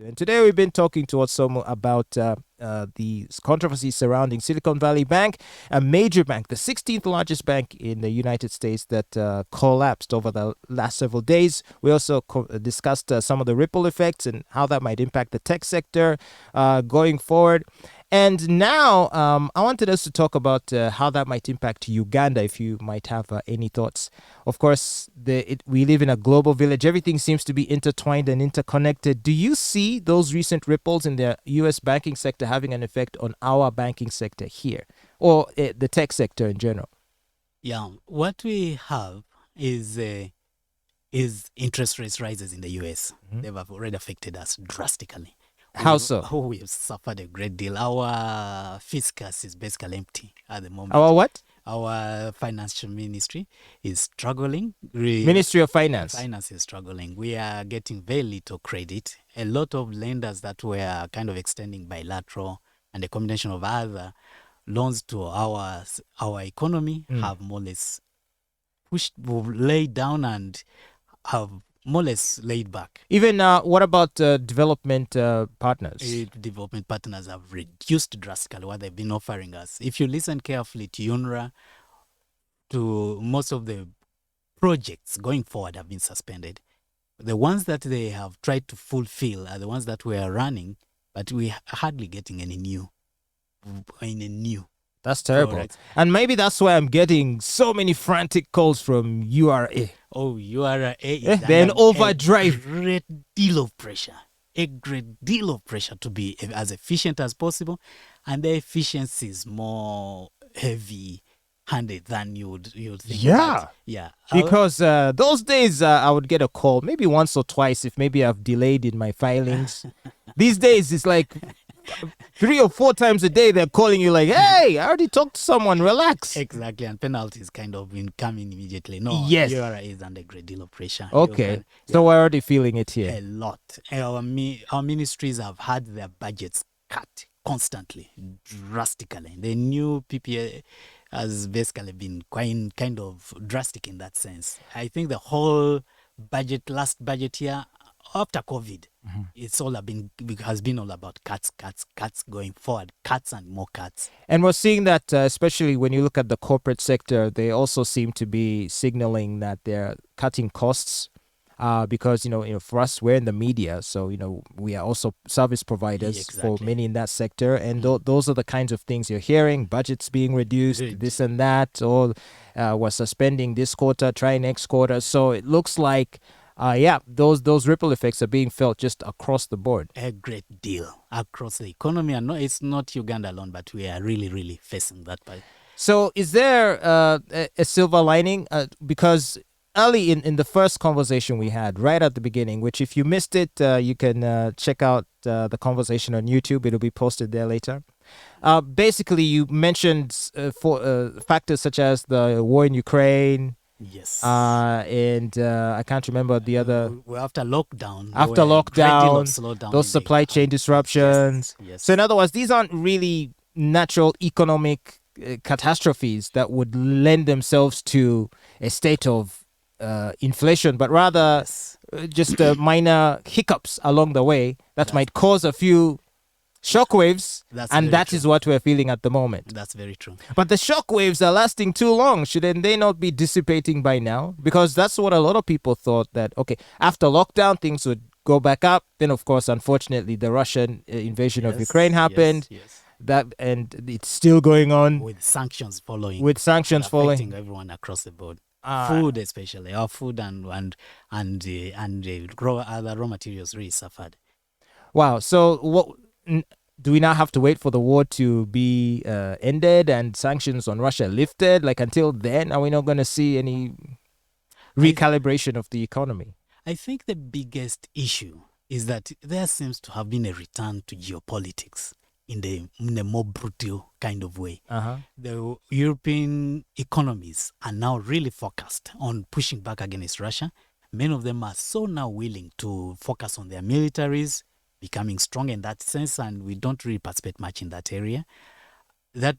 to. And today we've been talking to Wotsomu about the controversy surrounding Silicon Valley Bank, a major bank, the 16th largest bank in the United States that collapsed over the last several days. We also discussed some of the ripple effects and how that might impact the tech sector going forward. And now I wanted us to talk about how that might impact Uganda, if you might have any thoughts. Of course, we live in a global village. Everything seems to be intertwined and interconnected. Do you see those recent ripples in the U.S. banking sector having an effect on our banking sector here, or the tech sector in general? Yeah, what we have is interest rates rises in the U.S. Mhm. They've already affected us drastically. How so? We've suffered a great deal. Our fiscus is basically empty at the moment. Our what? Our financial ministry is struggling. Ministry of Finance. Finance is struggling. We are getting very little credit. A lot of lenders that were kind of extending bilateral and a combination of other loans to our economy have more or less laid down and have more or less laid back. Even what about development partners? Development partners have reduced drastically what they've been offering us. If you listen carefully to UNRWA, to most of the projects going forward have been suspended. The ones that they have tried to fulfill are the ones that we are running, but we are hardly getting any new. That's terrible. Correct. And maybe that's why I'm getting so many frantic calls from URA. Oh, URA they're in overdrive. A great deal of pressure. A great deal of pressure to be as efficient as possible. And the efficiency is more heavy-handed than you would think. Yeah. Yeah. Because those days I would get a call, maybe once or twice if maybe I've delayed in my filings. These days it's like 3 or 4 times a day they're calling you like, hey, I already talked to someone, relax. Exactly, and penalties kind of coming immediately. No, yes. URA is under a great deal of pressure. Okay, so we're already feeling it here. A lot. Our ministries have had their budgets cut constantly, drastically. The new PPA has basically been quite kind of drastic in that sense. I think the whole last budget year, after COVID, it's all has been all about cuts going forward, cuts and more cuts. And we're seeing that, especially when you look at the corporate sector, they also seem to be signaling that they're cutting costs because, for us, we're in the media. So, we are also service providers for many in that sector. And those are the kinds of things you're hearing, budgets being reduced, this and that, or we're suspending this quarter, try next quarter. So it looks like those ripple effects are being felt just across the board. A great deal across the economy. And no, it's not Uganda alone, but we are really, really facing that part. So is there a silver lining? Because early in the first conversation we had, right at the beginning, which if you missed it, you can check out the conversation on YouTube. It'll be posted there later. Basically, you mentioned factors such as the war in Ukraine, yes, and I can't remember the other. After lockdown, those supply chain disruptions. Yes. So in other words, these aren't really natural economic catastrophes that would lend themselves to a state of inflation, but rather just minor hiccups along the way that might cause a few shockwaves, and that is what we're feeling at the moment. That's very true. But the shockwaves are lasting too long. Shouldn't they not be dissipating by now? Because that's what a lot of people thought, that, okay, after lockdown, things would go back up. Then, of course, unfortunately, the Russian invasion of Ukraine happened. That, and it's still going on. With sanctions following. Affecting everyone across the board. Food especially. Our food and other raw materials really suffered. Wow. So what... do we now have to wait for the war to be ended and sanctions on Russia lifted? Like, until then, are we not going to see any recalibration of the economy? I think the biggest issue is that there seems to have been a return to geopolitics in a more brutal kind of way. The European economies are now really focused on pushing back against Russia. Many of them are so now willing to focus on their militaries, becoming strong in that sense, and we don't really participate much in that area. That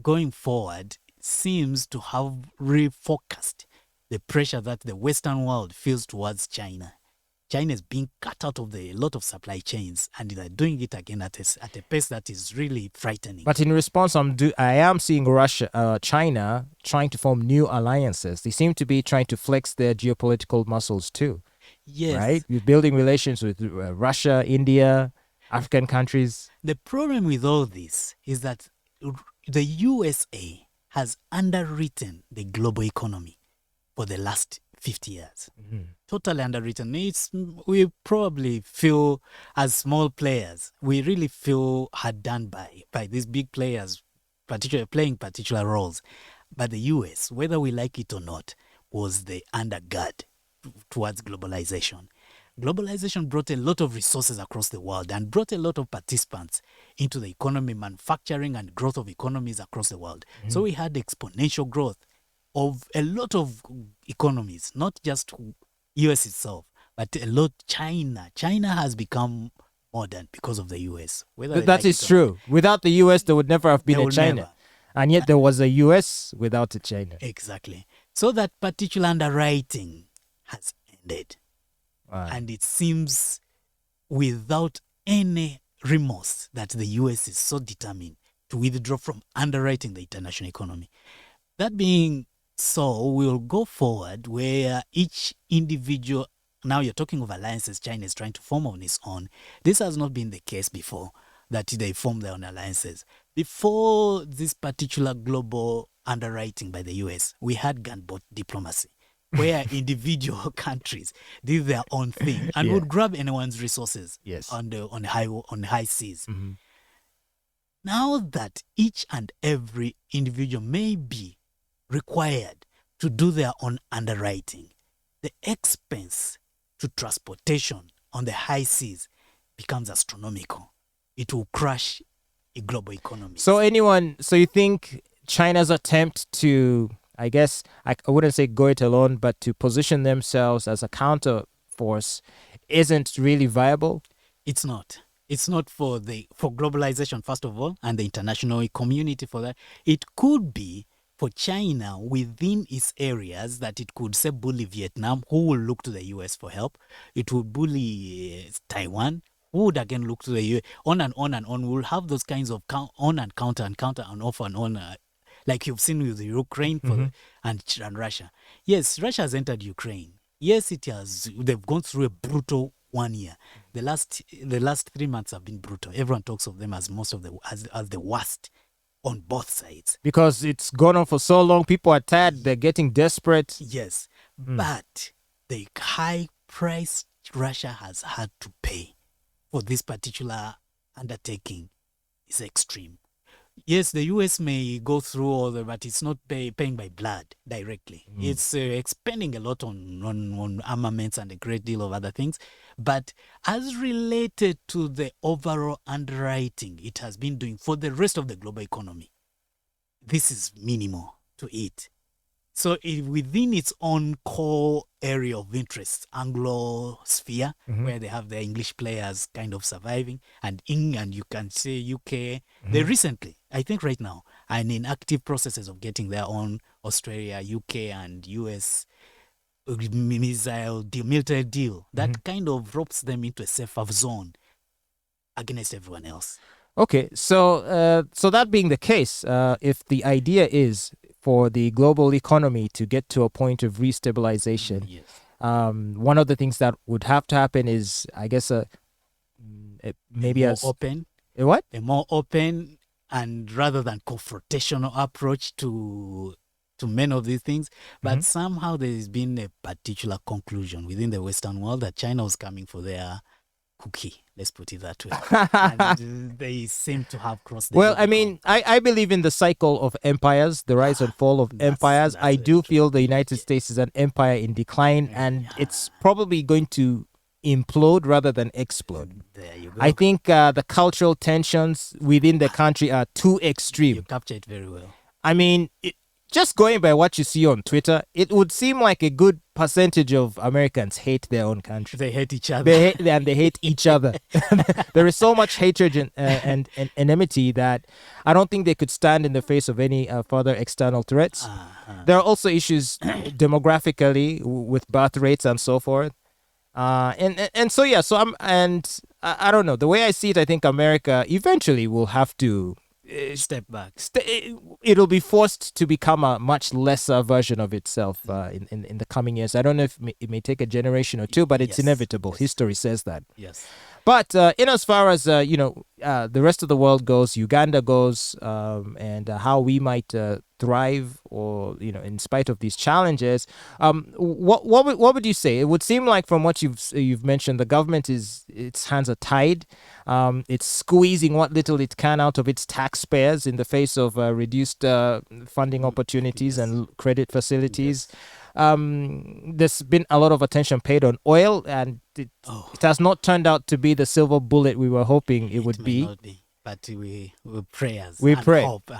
going forward seems to have refocused the pressure that the Western world feels towards China. China is being cut out of a lot of supply chains, and they're doing it again at a pace that is really frightening. But in response, I am seeing China trying to form new alliances. They seem to be trying to flex their geopolitical muscles too. Yes. Right? We're building relations with Russia, India, African countries. The problem with all this is that the USA has underwritten the global economy for the last 50 years. Mm-hmm. Totally underwritten. We probably feel, as small players, we really feel hard done by these big players, playing particular roles. But the US, whether we like it or not, was the undergird towards globalization. Globalization brought a lot of resources across the world and brought a lot of participants into the economy, manufacturing and growth of economies across the world. Mm-hmm. So we had exponential growth of a lot of economies, not just US itself, but a lot. China has become modern because of the US. That is true. Without the US, there would never have been a China. Never. And yet there was a US without a China. Exactly. So that particular underwriting has ended. Wow. And it seems without any remorse that the US is so determined to withdraw from underwriting the international economy. That being so, we'll go forward where each individual, now you're talking of alliances China is trying to form on its own. This has not been the case before, that they form their own alliances. Before this particular global underwriting by the US, we had gunboat diplomacy, where individual countries did their own thing and would grab anyone's resources on the high seas. Mm-hmm. Now that each and every individual may be required to do their own underwriting, the expense to transportation on the high seas becomes astronomical. It will crash a global economy. So you think China's attempt to, I guess, I wouldn't say go it alone, but to position themselves as a counter force isn't really viable? It's not. It's not for globalization, first of all, and the international community for that. It could be for China within its areas that it could, say, bully Vietnam, who will look to the US for help. It would bully Taiwan, who would again look to the US, on and on and on. We'll have those kinds of on and counter and off and on, like you've seen with Ukraine and Russia. Yes, Russia has entered Ukraine. Yes, it has. They've gone through a brutal 1 year. The last 3 months have been brutal. Everyone talks of them as as the worst on both sides. Because it's gone on for so long, people are tired, they're getting desperate. Yes, but the high price Russia has had to pay for this particular undertaking is extreme. Yes, the US may go through all that, but it's not paying by blood directly. It's expending a lot on armaments and a great deal of other things. But as related to the overall underwriting it has been doing for the rest of the global economy, this is minimal to it. So within its own core area of interest, Anglo-sphere, where they have their English players kind of surviving, and you can say UK, they recently, I think right now, are in active processes of getting their own Australia, UK, and US military deal. That kind of ropes them into a safer zone against everyone else. Okay, so that being the case, if the idea is for the global economy to get to a point of restabilization, one of the things that would have to happen is, I guess, maybe a more open. A what? A more open and rather than confrontational approach to many of these things. But somehow there has been a particular conclusion within the Western world that China was coming for their cookie, let's put it that way. And they seem to have crossed the I mean, I believe in the cycle of empires, the rise and fall of empires. I do feel the United States is an empire in decline, and it's probably going to implode rather than explode. There you go. I think the cultural tensions within the country are too extreme. You captured it very well. I mean, just going by what you see on Twitter, it would seem like a good percentage of Americans hate their own country. They hate each other. They hate each other. There is so much hatred and enmity that I don't think they could stand in the face of any further external threats. There are also issues demographically with birth rates and so forth. And so yeah, so I don't know, the way I see it, I think America eventually will have to Step back. It'll be forced to become a much lesser version of itself in the coming years. I don't know if it may take a generation or two, but it's inevitable. Yes. History says that. Yes. But in as far as the rest of the world goes, Uganda goes, and how we might thrive, or in spite of these challenges, what would you say? It would seem like, from what you've mentioned, the government its hands are tied. It's squeezing what little it can out of its taxpayers in the face of reduced funding opportunities and credit facilities. There's been a lot of attention paid on oil, and it has not turned out to be the silver bullet we were hoping it would be. Not be. But we pray. We pray. Hope.